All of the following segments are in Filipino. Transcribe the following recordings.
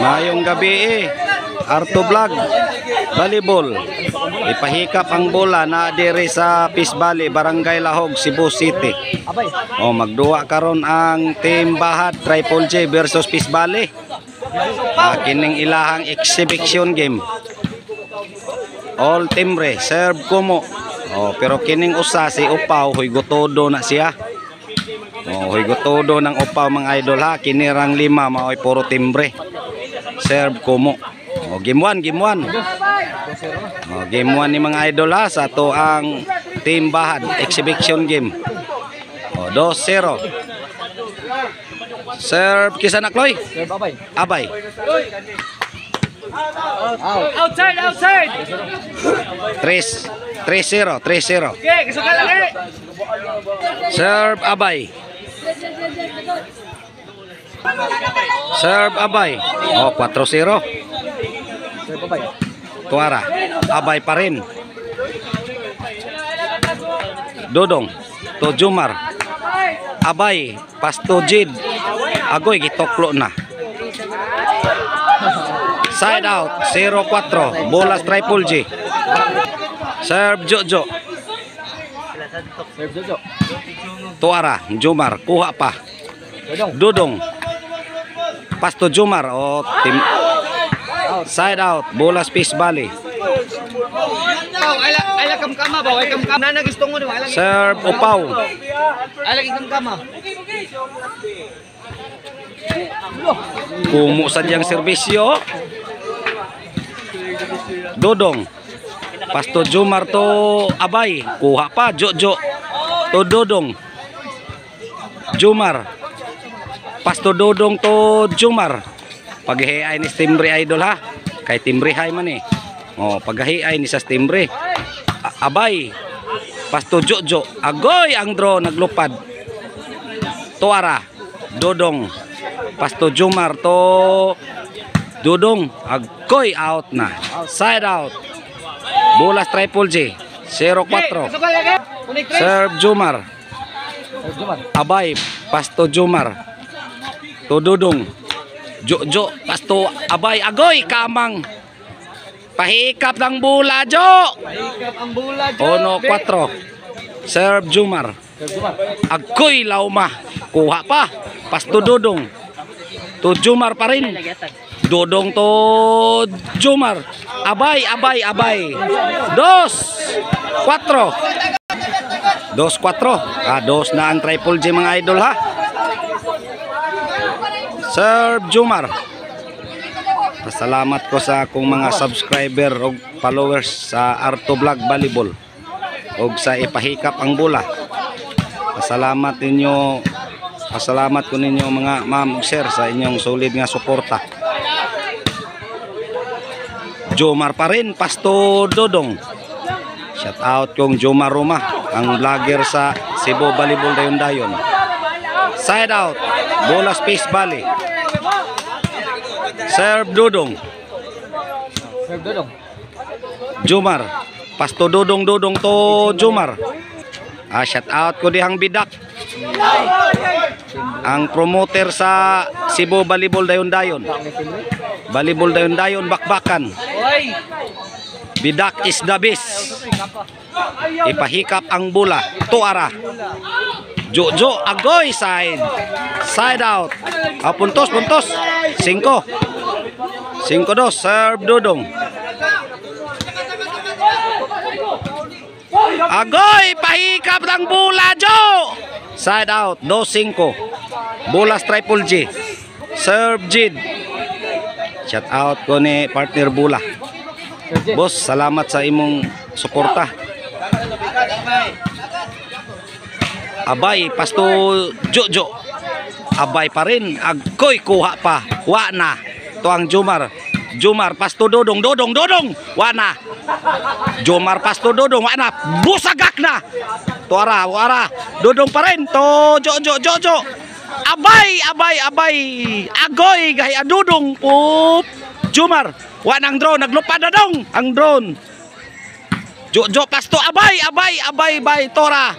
Mayong gabi Arto Vlog Volleyball. Ipahikap ang bola na diri sa Peace Valley, Barangay Lahog, Cebu City. Magduwa karon ang Team Bahad Triple J versus Peace Valley. Kining ilahang exhibition game. All timbre, serve kumo. Pero kining usa si Upaw, huigotodo na siya. Huigotodo ng Upaw mga idol ha. Kinirang 5 maoy puro timbre. Serve kumo. Game 1, game 1. Game 1 ni mga idol ha sa to ang Team Bahad exhibition game. 2-0. Serve kisa na Chloe. Serve Abay. Abay. Outside, outside. 3-0, 3-0. Okay, kisuka lagi. Serve Abay. Serve Abay. 4-0. Serve Abay. Tuara. Abay pa rin. Dodong. To Jumar. Abay. Pasto Jid. Agoy gitoklo na. Side out. 0-4. Bolas Triple J. Serve Jojo. Serve Jojo. Tuara. Jumar. Kuha pa. Dodong. Pasto Jumar. Team. Side out. Bolas Peace Valley. Ay kam-kama ba? Ay kam-kama na gusto mo diba? Serve Upaw. Ay lagi kam-kama. Kumo sa diyang serbisyo. Dodong. Pasto Jumar to Abay. Kuha pa. Jojo. To Dodong. Jumar. Pasto Dodong to Jumar. Paghihiay ni timbre idol ha. Kay timbre hay man eh. Paghihiay ni sa timbre. Abay. Pasto Jojo. Agoy ang draw naglupad. Tuara. Dodong. Pasto Jumar to Dodong. Agoy out na. Side out. Bolas Triple J. 0-4. Serve Jumar. Abay. Pasto Jumar. To Dodong. Jojo. Pasto Abay. Agoy kamang. Pahikap ng bola Jo. Pahikap ang bola Jo. 1-4. Serve Jumar. Agoy lauma. Kuha pa. Pasto Dodong. To Jumar pa rin. Dodong to Jumar. Abay, abay, abay. 2-4. 2-4. 2 na ang Triple J mga idol ha. Serve Jumar. Pasalamat ko sa akong mga subscriber o followers sa Arto Vlog Volleyball o sa ipahikap ang bola. Pasalamat ko ninyo mga ma'am sir sa inyong solid nga suporta. Jomar pa rin, Pasto Dodong. Shout out kong Jomar Roma, ang vlogger sa Cebu Volleyball dayon-dayon. Side out, Bolas Peace Valley. Serve Dodong. Serve Dodong. Jomar. Pasto Dodong to Jomar. Shout out ko dihang bidak. Ang promoter sa Cebu Volleyball dayon-dayon. Volleyball dayon-dayon bakbakan. Bidak is the best. Ipahikap ang bola. Tuara. Jojo agoy side. Side out. Puntos. 5. 5-2. Serve Dodong. Agoy pahikap ng bola Jo. Side out. 2-5. Bolas Triple J. Serve Jid. Shout out ko ni partner bola. Boss, salamat sa imong suporta. Abay, Pasto Jojo. Abay pa rin. Agoy, kuha pa. Wa na. Tuang Jumar. Jumar, Pasto Dodong. Wa na. Jumar, Pasto Dodong. Wa na. Busagak na. Tuara. Dodong pa rin. To Jojo. Abay. Agoy, gaya Dodong. Jumar. Wa nang drone. Naglupad na dong. Ang drone. Jojo, Pasto, abay, Tora.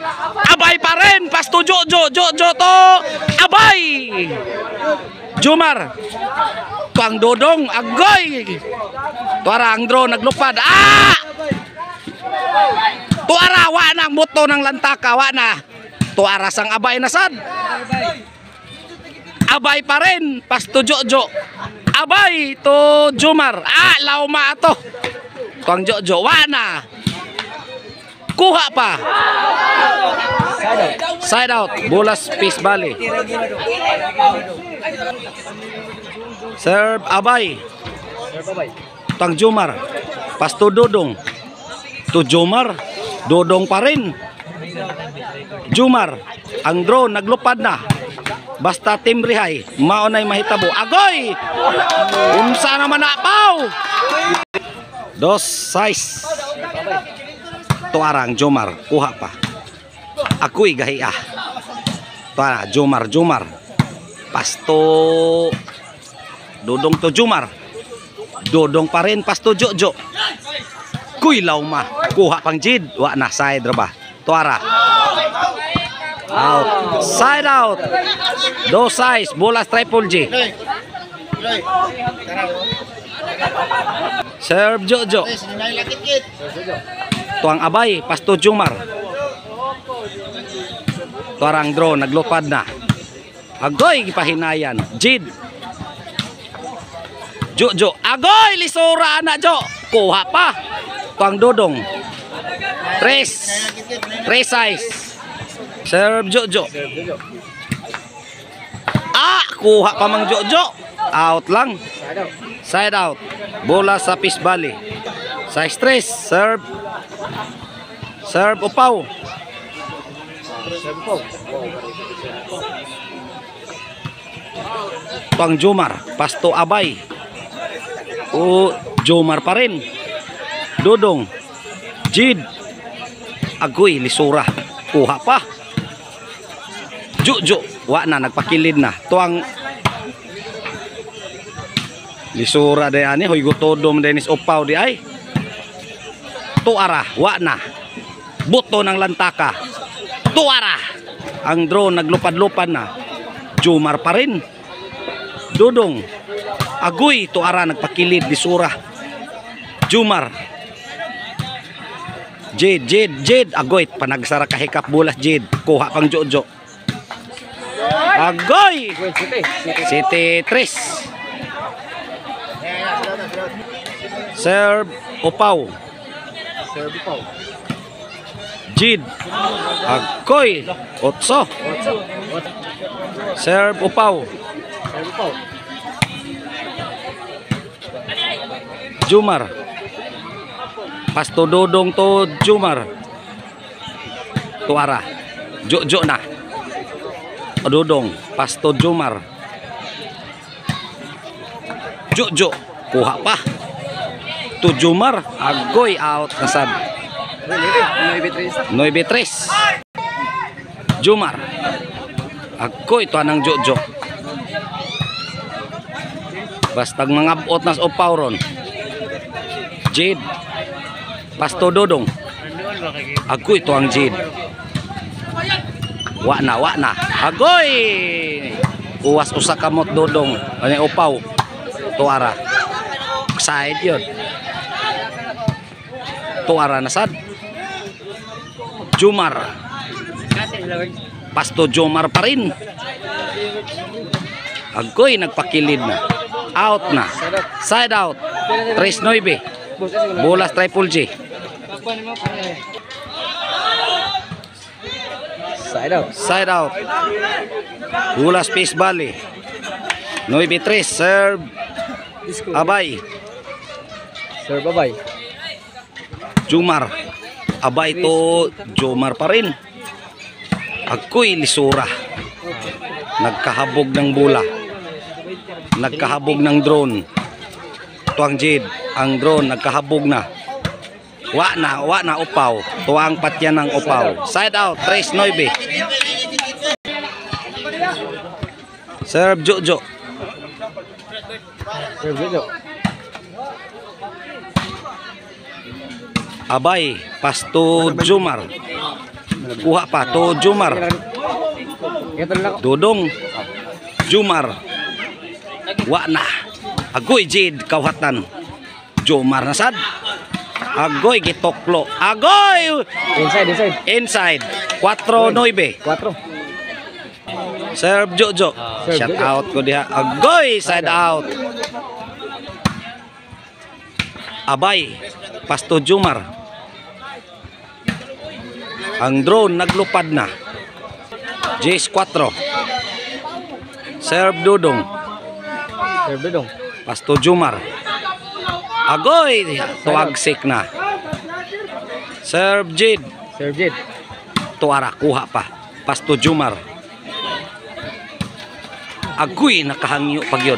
Abay pa rin, Pasto, Jojo to, abay. Jumar. Tuang Dodong, agoy. Tuara ang drone naglupad. Ah! Tuara wa na ang buto ng lantaka, wa na. Tuara sang abay na sad. Abay pa rin, Pasto Jojo. Abay to Jumar. Ah, lauma ato. Tuang Jojo, wa na. Kuha pa. Side out. Bolas Peace Valley. Serve Abay. Tang Jumar. Pasto Dodong. To Jumar. Dodong pa rin. Jumar. Ang drone naglupad na. Basta Team Rihay. Maunay mahitabo. Agoy! Unsa naman napaw? 2-6. Tuarang Jomar, kuha pa. Ako'y gahiya. Tuara, Jomar. Pasto Dodong to Jomar. Dodong pa rin, Pasto Jojo. Kuy lauma. Kuha pang Jid. Wa na, side ra ba? Tuara. Out. Side out. 2-6. Bolas Triple G. Serve Jojo. Tuang Abay, Pasto Jumar. Tuarang drone, naglupad na. Agoy, gipahinayan. Jid. Jojo. Agoy, lisura na Jo. Kuha pa. Tuang Dodong. 3-6. Serve Jojo. Ah, kuha pa mang Jojo. Out lang. Side out. Bola sa Peace Valley. 6-3. Serve Upaw. Tuang Jomar. Pasto Abay. O Jomar pa rin. Dodong. Jid. Agoy, lisura. Kuha pa. Jojo. Wa na, nagpakilid na. Tuang lisura de ani. Hoy gutodom Dennis Upaw di ay. Tuara. Wa na. Buto ng lantaka. Tuara. Ang drone naglupad-lupad na. Jomar pa rin. Dodong. Agoy. Tuara nagpakilid. Lisura. Jomar. Jid. Agoy. Panagsara kahikap bulas Jid. Kuha pang Jojo. Agoy. City 3. Serve Upaw. Jid. Agoy. 8. Serve Upaw. Jumar. Pasto Dodong to Jumar. Tuara. Jojo na. Dodong. Pasto Jumar. Jojo. Kuha pa. To Jumar. Agoy out. Nasad. 9-3. Jumar. Agoy. Ito anang Jojo. Basta mangabot nas Upaw ron. Jid. Pasto Dodong. Agoy. Ito ang Jid. Wa na. Agoy. Uwas usa kamot Dodong. Ano Upaw. Tuara. Side yun. Tuara na sad. Jumar. Pasto Jomar pa rin. Agoy, nagpakilid na. Out na. Side out. 3-9. Bolas Triple G. Side out. Bolas Peace Valley. 9-3. Serve Abay. Jumar. Abay to Jomar pa rin. Agoy, lisura. Nagkahabog ng bola. Nagkahabog ng drone. Tuang Jid. Ang drone nagkahabog na. Wa na Upaw. Tuang patyan ng Upaw. Side out. 3-9. Serve Jojo. Abay. Pasto Jumar. Kuha pa. To Jumar. Dodong. Jumar. Wa na. Agoy Jid kawhatan. Jomar nasad. Agoy gitoklo. Agoy inside. 4-9. 4. Serve Jojo. Shut out ko diha. Agoy side out. Abay Pasto Jomar. Ang drone naglupad na. Jace 4. Serve Dodong. Pasto Jomar. Agoy tuwagsik na. Serve Jid. Tuara kuha pa. Pasto Jomar. Agoy nakahangyo pagyod.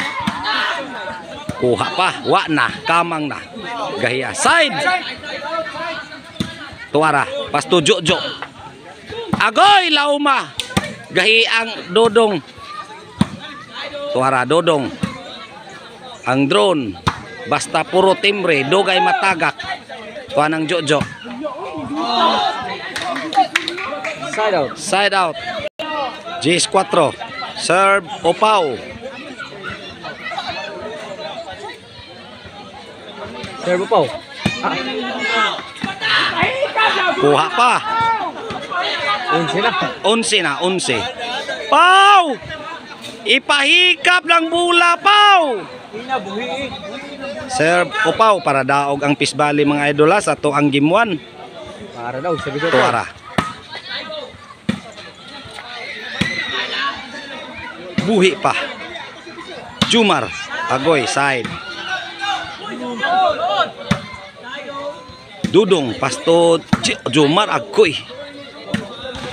Kuha pa. Wa na. Kamang na. Gahiya. Side. Tuara. Pasto Jojo. Agoy lauma. Gahiang Dodong. Tuara Dodong. Ang drone. Basta puro timbre. Dugay matagak. Tuanang Jojo. Side out. Jace 4. Serve Opao. Kuha pa. 11. Pau! Ipahikap ng bula, Pau! Serve Opao para daog ang Pisbali mga idola sa to ang game 1. Para daw sabi ko. Tuara. Buhi pa. Jomar. Agoy side. Dudong Pasto Jomar agoy.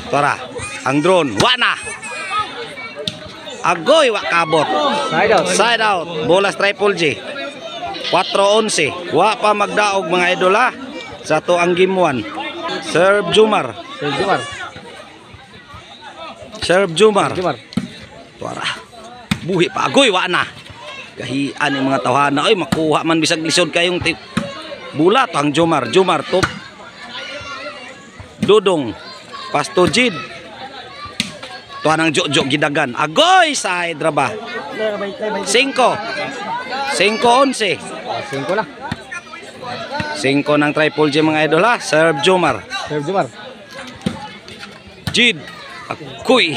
Tuara. Ang drone. Wana. Agoy wa kabot. Side out. Bolas Triple J. 4-11. Wa pa magdaog mga idola sa to ang game 1. Serve Jomar. Tuara. Buhi pa. Agoy wa na. Kahian yung mga tawhana. Ay makuha man bisag lisod kayong bulat ang Jomar top. Dodong. Pasto Jid. Tuanang Jojo gidagan. Agoy side raba. 5. 5-11. 5 na. 5 ng Triple J mga idol ha. Serve Jomar. Jid. Agoy.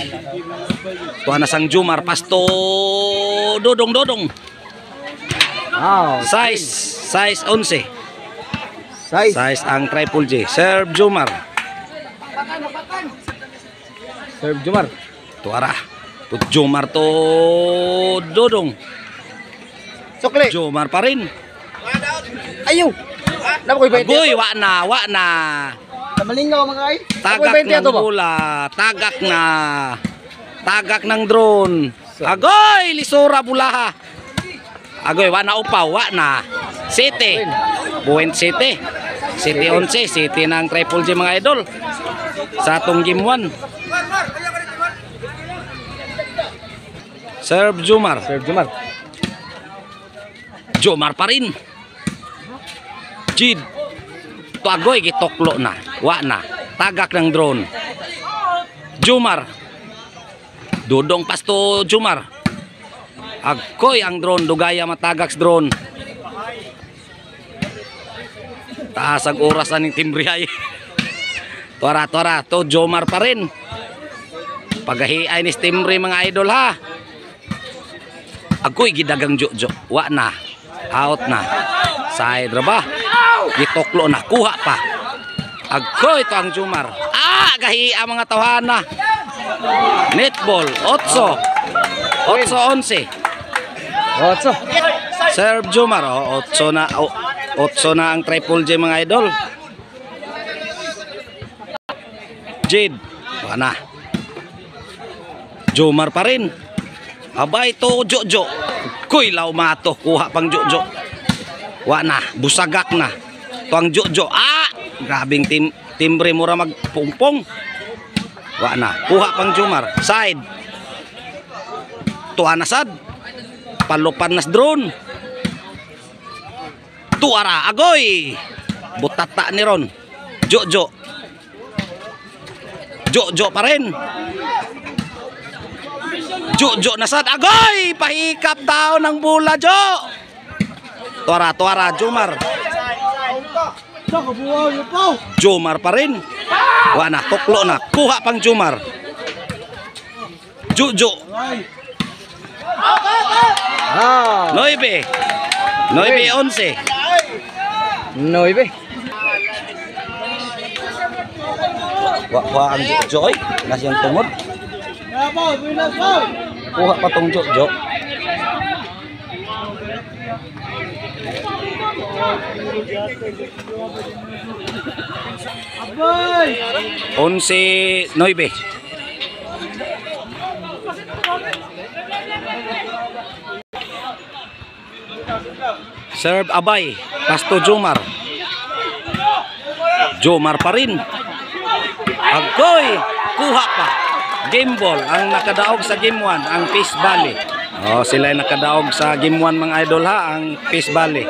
Tuana sang Jomar. Pasto Dodong. Size 11. Size ang Triple J. Serve Jomar. Tuara. Jomar to Dodong. Sukli. Jomar pa rin. Ayaw. Nakoy 20. Agoy, wa na. Kamalingaw mga ay. Tagak ng bula. Tagak ng drone. Agoy, lisura bulaha. Agoy, wa na upaw, wa na. City. Buwent City. City 11. City ng Triple J mga idol. Sa atong game 1. Serve Jomar. Jomar pa rin. Jid. Tuagoy gitoklo na. Wa na. Tagak ng drone. Jomar. Dodong Pasto Jomar. Agoy ang drone. Dugaya matagak drone. Taas ang oras na ng timbrihay. Tuara. To Jomar pa rin. Pagahiay ni timbre mga idol ha. Agoy gidagang Jojo. Wa na. Out na. Side raba. Gitoklo na. Kuha pa. Agoy to ang Jomar. Gahiya mga tawhana. Netball. 8-11. Serve Jomar. 8 na ang Triple J mga idol. Jid. Wa na. Jomar pa rin. Abay to Jojo. Kuy law mato. Kuha pang Jojo. Wa na. Busagak na. To ang Jojo. Grabing timbre mura magpungpong. Wa na. Kuha pang Jomar. Side. Tuwa na sad. Palupan nas drone. Tuara. Agoy. Butata ni ron. Jojo. Jojo pa rin. Jojo nasad. Agoy! Pahikap daw ng bula, Jo! Tuara, Jomar. Jomar pa rin. Wa na, tuklo na. Kuha pang Jomar. Jojo. Ah, 9. 9-11. 9. Wa ang Jojo oy. Nasi ang tungod. Kuha pa tong Jojo. Aboy! 11-9. Serve Abay, Pasto Jomar. Jomar pa rin. Agoy, kuha pa. Game ball ang nakadaog sa game 1, ang Peace Valley. Oh, sila ay nakadaog sa game 1 mga idol ha, ang Peace Valley.